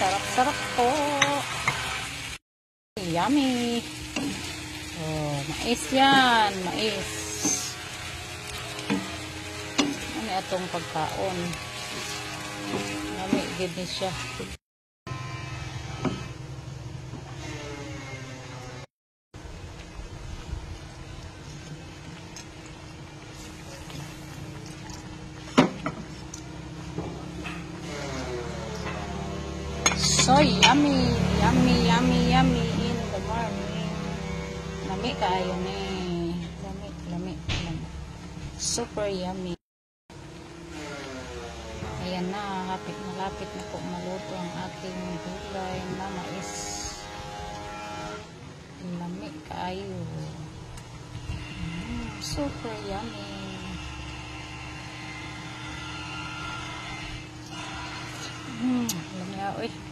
sarap-sarap po. Yummy. Oh, mais yan. Mais. Ano atong pagkaon? Yummy. Good na siya. So yummy, yummy, yummy, yummy in the morning. Lami kayo ni. Lami, lami, lami. Super yummy. Ayan na, malapit na po maluto ang aking gulay na mais. Lami kayo. Super yummy. Lami, oy.